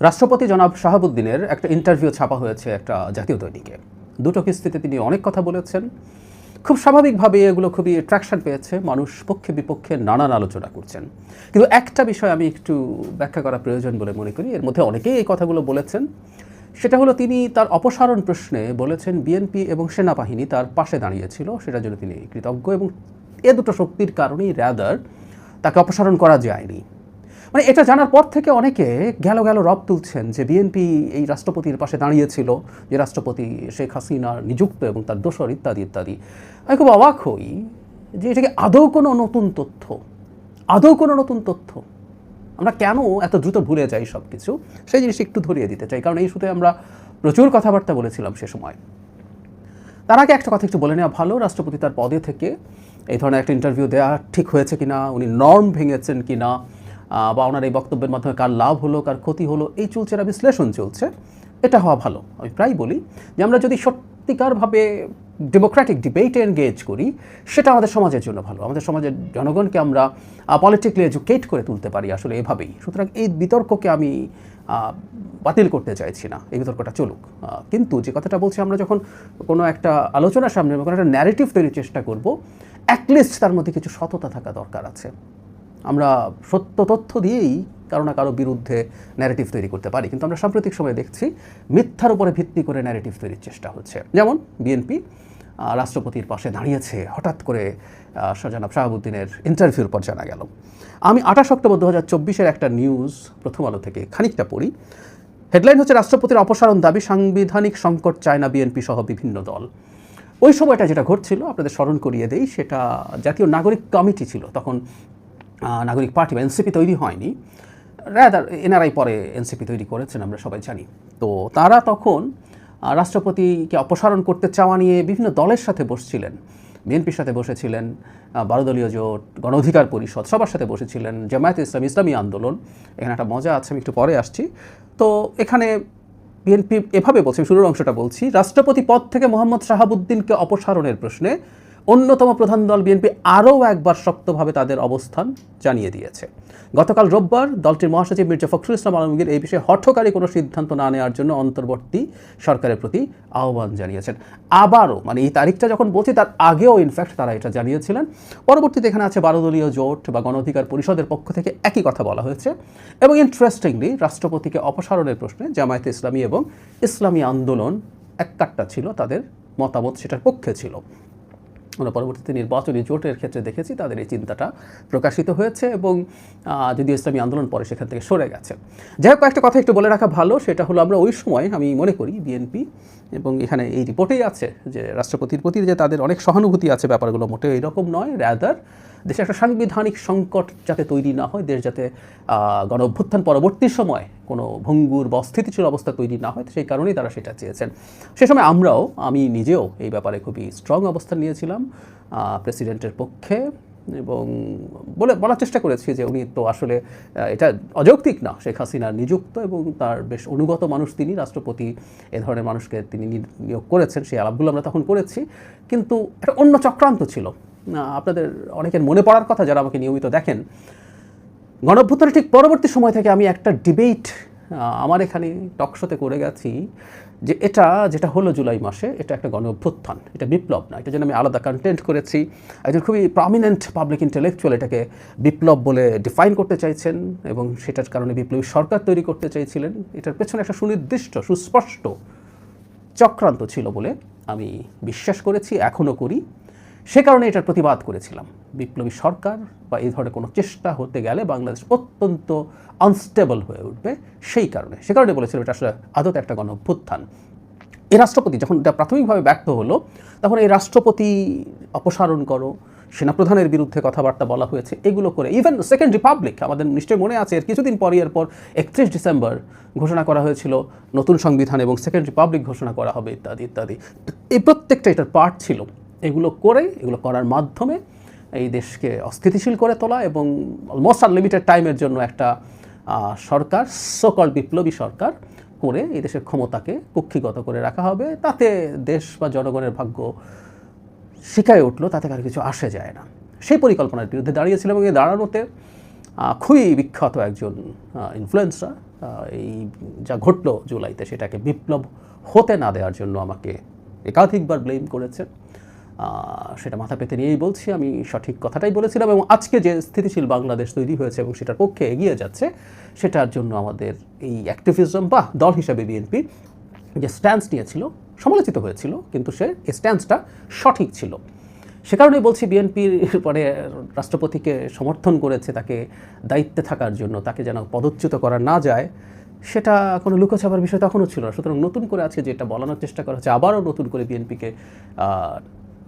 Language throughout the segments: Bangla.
রাষ্ট্রপতি জনাব শাহাবুদ্দিনের একটা ইন্টারভিউ ছাপা হয়েছে একটা জাতীয় দৈনিকে। দুটো কিস্তিতে তিনি অনেক কথা বলেছেন। খুব স্বাভাবিকভাবে এগুলো খুবই অ্যাট্রাকশন পেয়েছে, মানুষ পক্ষে বিপক্ষে নানান আলোচনা করছেন। কিন্তু একটা বিষয় আমি একটু ব্যাখ্যা করা প্রয়োজন বলে মনে করি, এর মধ্যে অনেকেই এই কথাগুলো বলেছেন। সেটা হলো তিনি তার অপসারণ প্রশ্নে বলেছেন বিএনপি এবং সেনাবাহিনী তার পাশে দাঁড়িয়েছিল, সেটার জন্য তিনি কৃতজ্ঞ, এবং এ দুটো শক্তির কারণেই রাদার তাকে অপসারণ করা যায়নি। মানে এটা জানার পর থেকে অনেকে গেল রব তুলছেন যে বিএনপি এই রাষ্ট্রপতির পাশে দাঁড়িয়েছিল, যে রাষ্ট্রপতি শেখ হাসিনার নিযুক্ত এবং তার দোসর ইত্যাদি ইত্যাদি। আমি খুব অবাক হই যে এটাকে আদৌ কোনো নতুন তথ্য আমরা কেন এত দ্রুত ভুলে যাই সব কিছু, সেই জিনিসটা একটু ধরিয়ে দিতে চাই, কারণ এই ইস্যুতে আমরা প্রচুর কথাবার্তা বলেছিলাম সে সময়। তার আগে একটা কথা একটু বলে নেওয়া ভালো, রাষ্ট্রপতি তার পদে থেকে এই ধরনের একটা ইন্টারভিউ দেওয়া ঠিক হয়েছে কিনা, উনি নর্ম ভেঙেছেন কিনা, বা ওনার এই বক্তব্যের মাধ্যমে কার লাভ হলো কার ক্ষতি হলো, এই চুলচেরা বিশ্লেষণ চলছে, এটা হওয়া ভালো। আমি প্রায় বলি যে আমরা যদি সত্যিকারভাবে ডেমোক্রেটিক ডিবেটে এনগেজ করি, সেটা আমাদের সমাজের জন্য ভালো, আমাদের সমাজের জনগণকে আমরা পলিটিক্যালি এডুকেট করে তুলতে পারি আসলে এভাবেই। সুতরাং এই বিতর্ককে আমি বাতিল করতে চাইছি না, এই বিতর্কটা চলুক। কিন্তু যে কথাটা বলছি, আমরা যখন কোনো একটা আলোচনার সামনে কোনো একটা ন্যারেটিভ তৈরির চেষ্টা করব, অ্যাটলিস্ট তার মধ্যে কিছু সততা থাকা দরকার আছে। আমরা সত্য তথ্য দিয়েই কারো না কারো বিরুদ্ধে ন্যারেটিভ তৈরি করতে পারি, কিন্তু আমরা সাম্প্রতিক সময়ে দেখছি মিথ্যার উপরে ভিত্তি করে ন্যারেটিভ তৈরির চেষ্টা হচ্ছে। যেমন বিএনপি রাষ্ট্রপতির পাশে দাঁড়িয়েছে হঠাৎ করে জনাব শাহাবুদ্দিনের ইন্টারভিউর পর জানা গেল। আমি 28 অক্টোবর 2024 একটা নিউজ প্রথম আলো থেকে খানিকটা পড়ি। হেডলাইন হচ্ছে রাষ্ট্রপতির অপসারণ দাবি, সাংবিধানিক সংকট চায় না বিএনপি সহ বিভিন্ন দল। ওই সময়টা যেটা ঘটছিল আপনাদের স্মরণ করিয়ে দেই, সেটা জাতীয় নাগরিক কমিটি ছিল, তখন নাগরিক পার্টি বা এনসিপি তৈরি হয়নি, রাদার এনআরআই পরে এনসিপি তৈরি করেছেন, আমরা সবাই জানি। তো তারা তখন রাষ্ট্রপতিকে অপসারণ করতে চাওয়া নিয়ে বিভিন্ন দলের সাথে বসছিলেন, বিএনপির সাথে বসেছিলেন, 12 দলীয় জোট, গণ অধিকার পরিষদ, সবার সাথে বসেছিলেন, জামায়াতে ইসলামী, ইসলামী আন্দোলন। এখানে একটা মজা আছে, আমি একটু পরে আসছি। তো এখানে বিএনপি এভাবে বলছে, শুরুর অংশটা বলছি, রাষ্ট্রপতি পদ থেকে মোহাম্মদ শাহাবুদ্দিনকে অপসারণের প্রশ্নে অন্যতম প্রধান দল বিএনপি আরও একবার শক্তভাবে তাদের অবস্থান জানিয়ে দিয়েছে। গতকাল রোববার দলটির মহাসচিব মির্জা ফখরুল ইসলাম আলমগীর এই বিষয়ে হঠকারী কোনো সিদ্ধান্ত না নেওয়ার জন্য অন্তর্বর্তী সরকারের প্রতি আহ্বান জানিয়েছেন। আবারও, মানে এই তারিখটা যখন বলছি তার আগেও ইনফ্যাক্ট তারা এটা জানিয়েছিলেন। পরবর্তীতে এখানে আছে 12 দলীয় জোট বা গণ অধিকার পরিষদের পক্ষ থেকে একই কথা বলা হয়েছে। এবং ইন্টারেস্টিংলি রাষ্ট্রপতিকে অপসারণের প্রশ্নে জামায়াতে ইসলামী এবং ইসলামী আন্দোলন এককাট্টা ছিল, তাদের মতামত সেটার পক্ষে ছিল। আমরা পরবর্তীতে নির্বাচনী জোটের ক্ষেত্রে দেখেছি তাদের এই চিন্তাটা প্রকাশিত হয়েছে, এবং যদিও ইসলামী আন্দোলন পরে সেখান থেকে সরে গেছে। যাই হোক, কয়েকটা কথা একটু বলে রাখা ভালো, সেটা হলো আমরা ওই সময়, আমি মনে করি বিএনপি, এবং এখানে এই রিপোর্টেই আছে যে রাষ্ট্রপতির প্রতি যে তাদের অনেক সহানুভূতি আছে, ব্যাপারগুলো মোটেও এরকম নয়। রাদার দেশে একটা সাংবিধানিক সংকট যাতে তৈরি না হয়, দেশ যাতে গণ অভ্যুত্থান পরবর্তী সময় কোনো ভঙ্গুর বা অস্থিতিশীল অবস্থা তৈরি না হয়, সেই কারণেই তারা সেটা চেয়েছেন। সে সময় আমি নিজেও এই ব্যাপারে খুবই স্ট্রং অবস্থান নিয়েছিলাম প্রেসিডেন্টের পক্ষে, এবং বলার চেষ্টা করেছি যে উনি তো আসলে এটা অযৌক্তিক না, শেখ হাসিনার নিযুক্ত এবং তার বেশ অনুগত মানুষ তিনি, রাষ্ট্রপতি এ ধরনের মানুষকে তিনি নিয়োগ করেছেন, সেই আলাপগুলো আমরা তখন করেছি। কিন্তু একটা অন্য চক্রান্ত ছিল, আপনাদের অনেকের মনে পড়ার কথা যারা আমাকে নিয়মিত দেখেন। গণঅভ্যুত্থানের ঠিক পরবর্তী সময় থেকে আমি একটা ডিবেট আমার এখানে টকশোতে করে গেছি যে যেটা হলো জুলাই মাসে, এটা একটা গণঅভ্যুত্থান, এটা বিপ্লব না। এটার জন্য আমি আলাদা কন্টেন্ট করেছি। একজন খুবই প্রমিনেন্ট পাবলিক ইন্টেলেকচুয়াল এটাকে বিপ্লব বলে ডিফাইন করতে চাইছেন, এবং সেটার কারণে বিপ্লবী সরকার তৈরি করতে চাইছিলেন। এটার পেছনে একটা সুনির্দিষ্ট সুস্পষ্ট চক্রান্ত ছিল বলে আমি বিশ্বাস করেছি, এখনও করি। সে কারণে এটার প্রতিবাদ করেছিলাম। বিপ্লবী সরকার বা এই ধরনের কোনো চেষ্টা হতে গেলে বাংলাদেশ অত্যন্ত আনস্টেবল হয়ে উঠবে, সে কারণে বলেছিল এটা আসলে আদতে একটা গণঅভ্যুত্থান। এই রাষ্ট্রপতি যখন এটা প্রাথমিকভাবে ব্যর্থ হলো, তখন এই রাষ্ট্রপতি অপসারণ করো, সেনাপ্রধানের বিরুদ্ধে কথাবার্তা বলা হয়েছে, এগুলো করে ইভেন সেকেন্ড রিপাবলিক, আমাদের নিশ্চয়ই মনে আছে, এর কিছুদিন পর 31 ডিসেম্বর ঘোষণা করা হয়েছিল নতুন সংবিধান এবং সেকেন্ড রিপাবলিক ঘোষণা করা হবে ইত্যাদি ইত্যাদি। এই প্রত্যেকটা এটার পার্ট ছিল। এগুলো করার মাধ্যমে এই দেশকে অস্থিতিশীল করে তোলা, এবং অলমোস্ট আনলিমিটেড টাইমের জন্য একটা সরকার, সকল বিপ্লবী সরকার করে এই দেশের ক্ষমতাকে কুক্ষিগত করে রাখা হবে। তাতে দেশ বা জনগণের ভাগ্য শিখায় উঠলো, তাতে কারো কিছু আসে যায় না। সেই পরিকল্পনার বিরুদ্ধে দাঁড়িয়েছিল, এবং এই দাঁড়ানোতে খুবই বিখ্যাত একজন ইনফ্লুয়েন্সার এই যা ঘটলো জুলাইতে সেটাকে বিপ্লব হতে না দেওয়ার জন্য আমাকে একাধিকবার ব্লেম করেছেন। সেটা মাথা পেতে নিয়েই বলছি, আমি সঠিক কথাটাই বলেছিলাম এবং আজকে যে স্থিতিশীল বাংলাদেশ তৈরি হয়েছে এবং সেটার পক্ষে এগিয়ে যাচ্ছে সেটার জন্য আমাদের এই অ্যাক্টিভিজম বা দল হিসাবে বিএনপি যে স্ট্যান্স নিয়েছিল সমালোচিত হয়েছিল, কিন্তু সে স্ট্যান্সটা সঠিক ছিল। সে কারণেই বলছি বিএনপির পরে রাষ্ট্রপতিকে সমর্থন করেছে তাকে দায়িত্বে থাকার জন্য, তাকে যেন পদচ্যুত করা না যায় সেটা কোনো লুকোছাপার বিষয় তখনও ছিল না। সুতরাং নতুন করে আজকে যেটা বলানোর চেষ্টা করা হচ্ছে, আবারও নতুন করে বিএনপিকে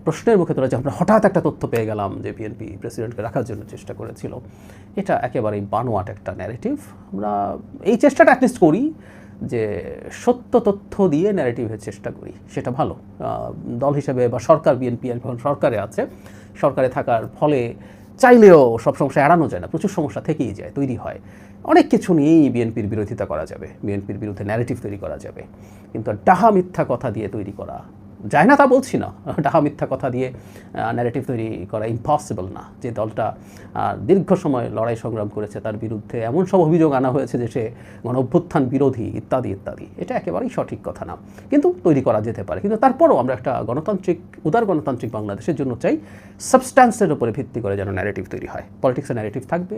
প্রশ্নের মুখে তোলা যে আমরা হঠাৎ একটা তথ্য পেয়ে গেলাম যে বিএনপি প্রেসিডেন্টকে রাখার জন্য চেষ্টা করেছিল, এটা একেবারেই বানোয়াট একটা ন্যারেটিভ। আমরা এই চেষ্টাটা অ্যাটলিস্ট করি যে সত্য তথ্য দিয়ে ন্যারেটিভের চেষ্টা করি, সেটা ভালো। দল হিসেবে বা সরকার, বিএনপি এখন সরকারে আছে, সরকারে থাকার ফলে চাইলেও সব সমস্যা এড়ানো যায় না, প্রচুর সমস্যা থেকেই যায়, তৈরি হয়। অনেক কিছু নিয়েই বিএনপির বিরোধিতা করা যাবে, বিএনপির বিরুদ্ধে ন্যারেটিভ তৈরি করা যাবে, কিন্তু ডাহা মিথ্যা কথা দিয়ে তৈরি করা যায় না তা বলছি না। ডাহা মিথ্যা কথা দিয়ে ন্যারেটিভ তৈরি করা ইম্পসিবল না। যে দলটা দীর্ঘ সময় লড়াই সংগ্রাম করেছে তার বিরুদ্ধে এমন সব অভিযোগ আনা হয়েছে যে সে গণ-অভ্যুত্থান বিরোধী ইত্যাদি ইত্যাদি, এটা একেবারেই সঠিক কথা না, কিন্তু তৈরি করা যেতে পারে। কিন্তু তারপরও আমরা একটা গণতান্ত্রিক, উদার গণতান্ত্রিক বাংলাদেশের জন্য চাই সাবস্ট্যান্সের উপরে ভিত্তি করে যেন ন্যারেটিভ তৈরি হয়। পলিটিক্সের ন্যারেটিভ থাকবে।